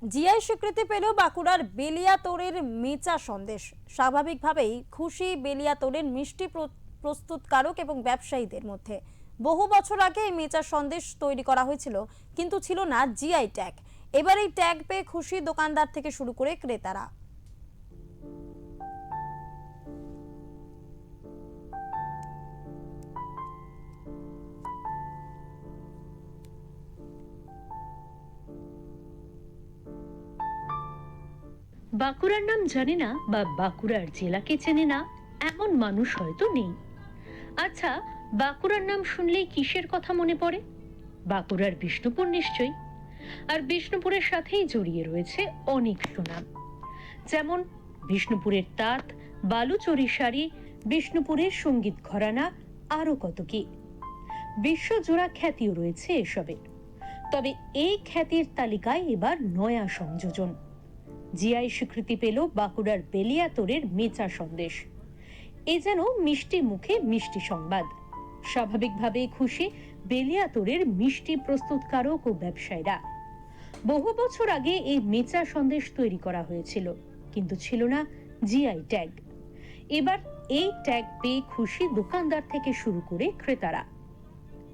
GI স্বীকৃতি পেল বাঁকুড়ার বেলিয়াতোড়ের মেচা সন্দেশ। স্বাভাবিকভাবেই খুশি বেলিয়াতোড়ের মিষ্টি প্রস্তুতকারক এবং ব্যবসায়ীদের মধ্যে। বহু বছর আগে এই মেচা সন্দেশ তৈরি করা হয়েছিল, কিন্তু ছিল না জিআই ট্যাগ। এবার এই ট্যাগ পেয়ে খুশি দোকানদার থেকে শুরু করে ক্রেতারা। বাঁকুড়ার নাম জানে না বা বাঁকুড়ার জেলাকে চেনে না এমন মানুষ হয়তো নেই। আচ্ছা, বাঁকুড়ার নাম শুনলেই কিসের কথা মনে পড়ে? বাঁকুড়ার বিষ্ণুপুর নিশ্চয়ই। আর বিষ্ণুপুরের সাথেই জড়িয়ে রয়েছে অনেক সুনাম, যেমন বিষ্ণুপুরের তাঁত, বালুচরি শাড়ি, বিষ্ণুপুরের সঙ্গীত ঘরানা, আরো কত কি। বিশ্বজোড়া খ্যাতিও রয়েছে এসবের। তবে এই খ্যাতির তালিকায় এবার নয়া সংযোজন। জিআই স্বীকৃতি পেল বাঁকুড়ার বেলিয়াতোড়ের মেচা সন্দেশ। এ যেন মিষ্টি মুখে মিষ্টি সংবাদ। স্বাভাবিকভাবে খুশি বেলিয়াতোড়ের মিষ্টি প্রস্তুতকারক ও ব্যবসায়ীরা। বহু বছর আগে এই মেচা সন্দেশ তৈরি করা হয়েছিল, কিন্তু ছিল না জিআই ট্যাগ। এবার এই ট্যাগ পেয়ে খুশি দোকানদার থেকে শুরু করে ক্রেতারা।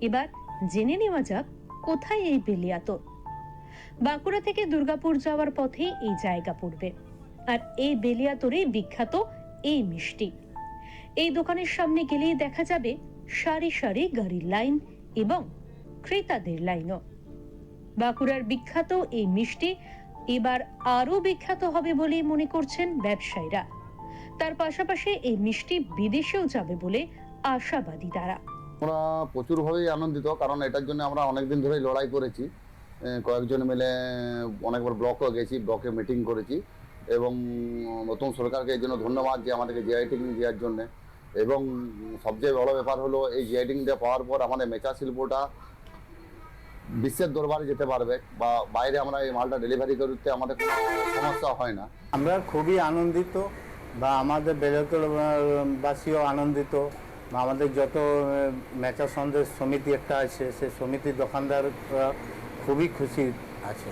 এবার জেনে নেওয়া যাক কোথায় এই বেলিয়াতোড়। বাঁকুড়া থেকে দুর্গাপুর যাওয়ার পথে এই জায়গা পড়বে। আর এই বেলিয়াতোড়ে বিখ্যাত এই মিষ্টি। এই দোকানের সামনে গেলেই দেখা যাবে সারি সারি গাড়ির লাইন এবং ক্রেতাদের লাইনও। বাঁকুড়ার বিখ্যাত এই মিষ্টি এবার আরো বিখ্যাত হবে বলে মনে করছেন ব্যবসায়ীরা। তার পাশাপাশি এই মিষ্টি বিদেশেও যাবে বলে আশাবাদী তারা। আমরা প্রচুরভাবেই আনন্দিত, কারণ এটার জন্য আমরা অনেকদিন ধরেই লড়াই করেছি। কয়েকজন মিলে অনেকবার ব্লকও গেছি, ব্লকে মিটিং করেছি এবং নতুন সরকারকে এই জন্য ধন্যবাদ যে আমাদেরকে জিআই ট্যাগ দেওয়ার জন্য। এবং সবচেয়ে বড় ব্যাপার হলো এই জিআই ট্যাগ পাওয়ার পর আমাদের মেচা শিল্পটা বিশ্বের দরবারে যেতে পারবে, বা বাইরে আমরা এই মালটা ডেলিভারি করতে আমাদের কোনো সমস্যা হয় না। আমরা খুবই আনন্দিত, বা আমাদের বেলাতোড়বাসীও আনন্দিত, বা আমাদের যত মেচা সন্দেশ সমিতি একটা আছে, সেই সমিতির দোকানদাররা খুবই খুশি আছে।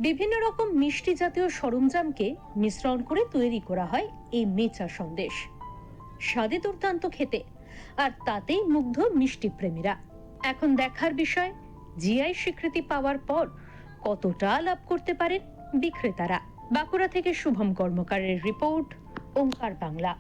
বিভিন্ন রকম মিষ্টি জাতীয় সরঞ্জামকে মিশ্রণ করে তৈরি করা হয় এই মেচা সন্দেশ। স্বাদে দুর্দান্ত খেতে, আর তাতেই মুগ্ধ মিষ্টি প্রেমীরা। এখন দেখার বিষয়, জিআই স্বীকৃতি পাওয়ার পর কতটা লাভ করতে পারেন বিক্রেতারা। বাঁকুড়া থেকে শুভম কর্মকারের রিপোর্ট, ওঙ্কার বাংলা।